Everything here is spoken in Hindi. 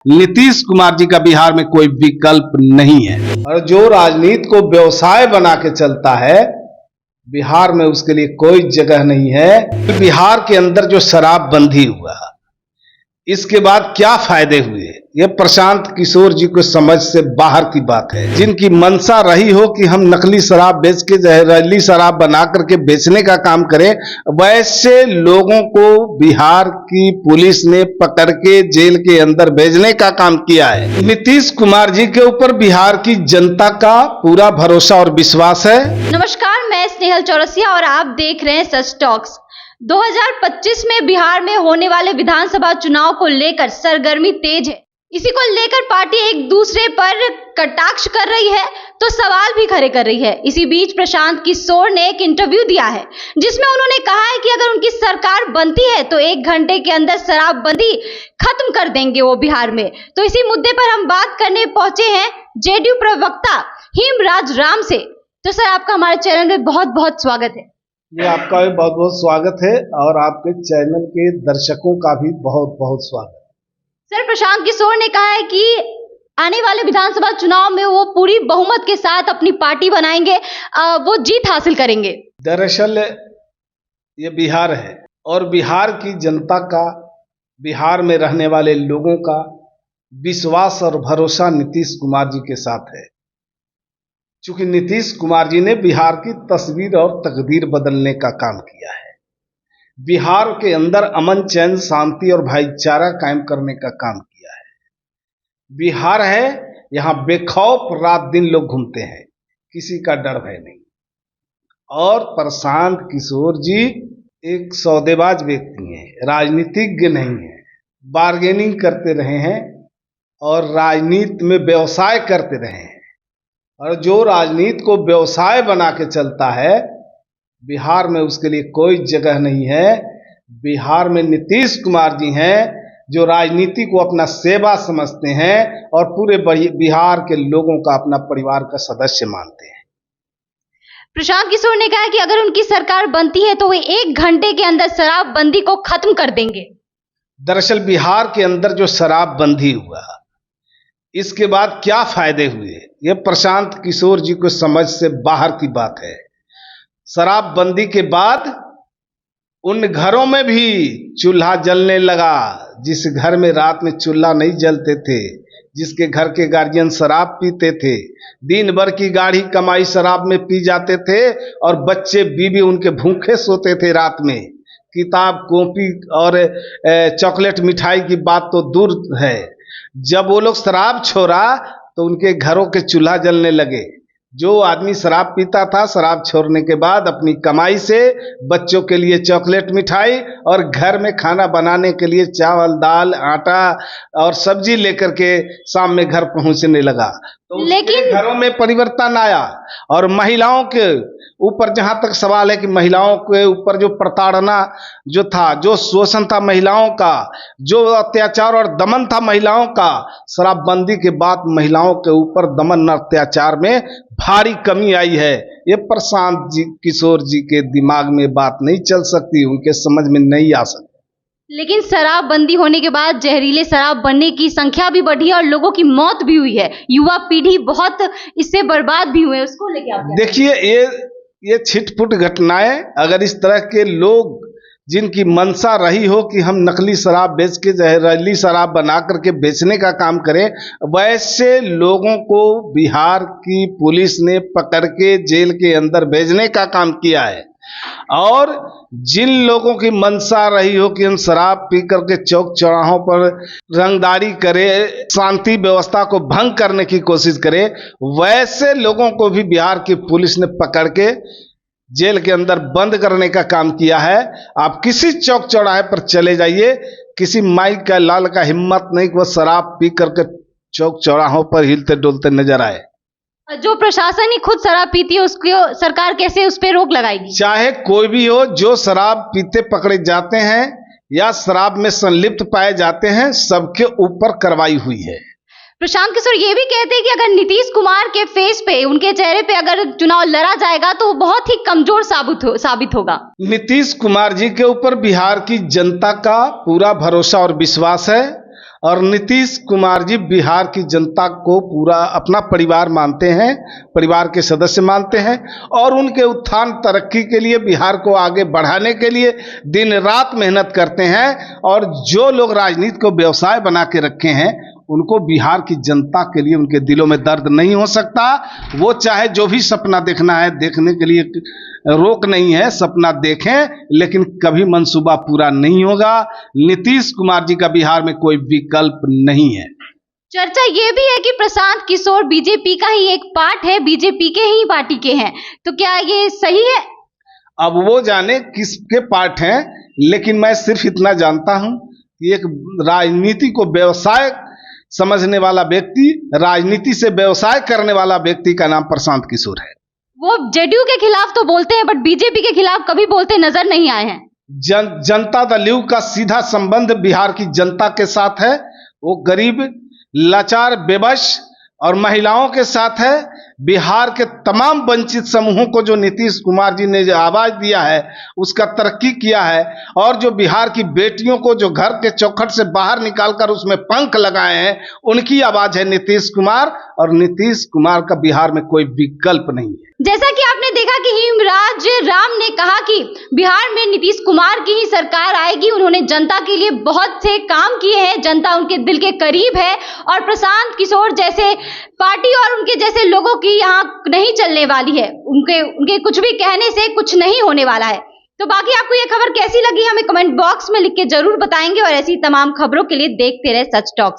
नीतीश कुमार जी का बिहार में कोई विकल्प नहीं है और जो राजनीति को व्यवसाय बना के चलता है बिहार में उसके लिए कोई जगह नहीं है। बिहार के अंदर जो शराबबंदी हुआ इसके बाद क्या फायदे हुए ये प्रशांत किशोर जी को समझ से बाहर की बात है। जिनकी मंशा रही हो कि हम नकली शराब बेच के जहरीली शराब बना करके बेचने का काम करें, वैसे लोगों को बिहार की पुलिस ने पकड़ के जेल के अंदर भेजने का काम किया है। नीतीश कुमार जी के ऊपर बिहार की जनता का पूरा भरोसा और विश्वास है। नमस्कार, मैं स्नेहल चौरसिया और आप देख रहे हैं सच टॉक्स। 2025 में बिहार में होने वाले विधानसभा चुनाव को लेकर सरगर्मी तेज है। इसी को लेकर पार्टी एक दूसरे पर कटाक्ष कर रही है तो सवाल भी खड़े कर रही है। इसी बीच प्रशांत किशोर ने एक इंटरव्यू दिया है जिसमें उन्होंने कहा है कि अगर उनकी सरकार बनती है तो 1 घंटे के अंदर शराबबंदी खत्म कर देंगे वो बिहार में। तो इसी मुद्दे पर हम बात करने पहुंचे हैं जेडीयू प्रवक्ता हेमराज राम से। तो सर, आपका हमारे चैनल में बहुत बहुत स्वागत है। ये आपका भी बहुत बहुत स्वागत है और आपके चैनल के दर्शकों का भी बहुत बहुत स्वागत। सर, प्रशांत किशोर ने कहा है कि आने वाले विधानसभा चुनाव में वो पूरी बहुमत के साथ अपनी पार्टी बनाएंगे, वो जीत हासिल करेंगे। दरअसल ये बिहार है और बिहार की जनता का, बिहार में रहने वाले लोगों का विश्वास और भरोसा नीतीश कुमार जी के साथ है। चूंकि नीतीश कुमार जी ने बिहार की तस्वीर और तकदीर बदलने का काम किया है, बिहार के अंदर अमन चैन शांति और भाईचारा कायम करने का काम किया है। बिहार है, यहाँ बेखौफ रात दिन लोग घूमते हैं, किसी का डर भय नहीं। और प्रशांत किशोर जी एक सौदेबाज व्यक्ति हैं, राजनीतिज्ञ नहीं है, बार्गेनिंग करते रहे हैं और राजनीति में व्यवसाय करते रहे हैं। और जो राजनीति को व्यवसाय बना के चलता है बिहार में उसके लिए कोई जगह नहीं है। बिहार में नीतीश कुमार जी हैं जो राजनीति को अपना सेवा समझते हैं और पूरे बिहार के लोगों का अपना परिवार का सदस्य मानते हैं। प्रशांत किशोर ने कहा कि अगर उनकी सरकार बनती है तो वे 1 घंटे के अंदर शराबबंदी को खत्म कर देंगे। दरअसल बिहार के अंदर जो शराबबंदी हुआ इसके बाद क्या फायदे हुए ये प्रशांत किशोर जी को समझ से बाहर की बात है। शराबबंदी के बाद उन घरों में भी चूल्हा जलने लगा जिस घर में रात में चूल्हा नहीं जलते थे, जिसके घर के गार्जियन शराब पीते थे, दिन भर की गाढ़ी कमाई शराब में पी जाते थे और बच्चे बीवी उनके भूखे सोते थे रात में। किताब कॉपी और चॉकलेट मिठाई की बात तो दूर है, जब वो लोग शराब छोड़ा तो उनके घरों के चूल्हा जलने लगे। जो आदमी शराब पीता था शराब छोड़ने के बाद अपनी कमाई से बच्चों के लिए चॉकलेट मिठाई और घर में खाना बनाने के लिए चावल दाल आटा और सब्जी लेकर के शाम में घर पहुंचने लगा। तो लेकिन घरों में परिवर्तन आया और महिलाओं के ऊपर, जहां तक सवाल है कि महिलाओं के ऊपर जो प्रताड़ना जो था, जो शोषण था महिलाओं का, जो अत्याचार और दमन था महिलाओं का, शराबबंदी के बाद महिलाओं के ऊपर दमन और अत्याचार में भारी कमी आई है। ये प्रशांत जी किशोर जी के दिमाग में बात नहीं चल सकती, उनके समझ में नहीं आ सकती। लेकिन शराबबंदी होने के बाद जहरीले शराब बनने की संख्या भी बढ़ी है और लोगों की मौत भी हुई है। युवा पीढ़ी बहुत इससे बर्बाद भी हुए, उसको लेके आप देखिए ये छिटपुट घटनाएं, अगर इस तरह के लोग जिनकी मंशा रही हो कि हम नकली शराब बेच के जहरीली शराब बना करके बेचने का काम करें, वैसे लोगों को बिहार की पुलिस ने पकड़ के जेल के अंदर भेजने का काम किया है। और जिन लोगों की मंशा रही हो कि हम शराब पी करके चौक चौराहों पर रंगदारी करें, शांति व्यवस्था को भंग करने की कोशिश करें, वैसे लोगों को भी बिहार की पुलिस ने पकड़ के जेल के अंदर बंद करने का काम किया है। आप किसी चौक चौराहे पर चले जाइए, किसी माई का लाल का हिम्मत नहीं कि वह शराब पी करके चौक चौराहों पर हिलते डुलते नजर आए। जो प्रशासन ही खुद शराब पीती है उसको सरकार कैसे उस पर रोक लगाएगी? चाहे कोई भी हो, जो शराब पीते पकड़े जाते हैं या शराब में संलिप्त पाए जाते हैं, सबके ऊपर कार्रवाई हुई है। प्रशांत किशोर ये भी कहते हैं कि अगर नीतीश कुमार के फेस पे, उनके चेहरे पे अगर चुनाव लड़ा जाएगा तो बहुत ही कमजोर साबित होगा। नीतीश कुमार जी के ऊपर बिहार की जनता का पूरा भरोसा और विश्वास है और नीतीश कुमार जी बिहार की जनता को पूरा अपना परिवार मानते हैं, परिवार के सदस्य मानते हैं और उनके उत्थान तरक्की के लिए, बिहार को आगे बढ़ाने के लिए दिन रात मेहनत करते हैं। और जो लोग राजनीति को व्यवसाय बना के रखे हैं, उनको बिहार की जनता के लिए उनके दिलों में दर्द नहीं हो सकता। वो चाहे जो भी सपना देखना है, देखने के लिए रोक नहीं है, सपना देखें, लेकिन कभी मंसूबा पूरा नहीं होगा। नीतीश कुमार जी का बिहार में कोई विकल्प नहीं है। चर्चा ये भी है कि प्रशांत किशोर बीजेपी का ही एक पार्ट है, बीजेपी के ही पार्टी के हैं, तो क्या ये सही है? अब वो जाने किसके पार्ट हैं, लेकिन मैं सिर्फ इतना जानता हूं कि एक राजनीति को व्यवसाय समझने वाला व्यक्ति, राजनीति से व्यवसाय करने वाला व्यक्ति का नाम प्रशांत किशोर है। वो जेडीयू के खिलाफ तो बोलते हैं, बट बीजेपी के खिलाफ कभी बोलते नजर नहीं आए हैं। जनता दल यू का सीधा संबंध बिहार की जनता के साथ है। वो गरीब, लाचार, बेबस और महिलाओं के साथ है। बिहार के तमाम वंचित समूहों को जो नीतीश कुमार जी ने जो आवाज दिया है, उसका तरक्की किया है। और जो बिहार की बेटियों को जो घर के चौखट से बाहर निकालकर उसमें पंख लगाए हैं, उनकी आवाज है नीतीश कुमार। और नीतीश कुमार का बिहार में कोई विकल्प नहीं है। जैसा कि आपने देखा कि हिमराज राम ने कहा कि बिहार में नीतीश कुमार की ही सरकार आएगी। उन्होंने जनता के लिए बहुत से काम किए हैं, जनता उनके दिल के करीब है। और प्रशांत किशोर जैसे पार्टी और उनके जैसे लोगों की यहाँ नहीं चलने वाली है। उनके कुछ भी कहने से कुछ नहीं होने वाला है। तो बाकी आपको ये खबर कैसी लगी, हमें कमेंट बॉक्स में लिख के जरूर बताएंगे। और ऐसी तमाम खबरों के लिए देखते रहे सच टॉक्स।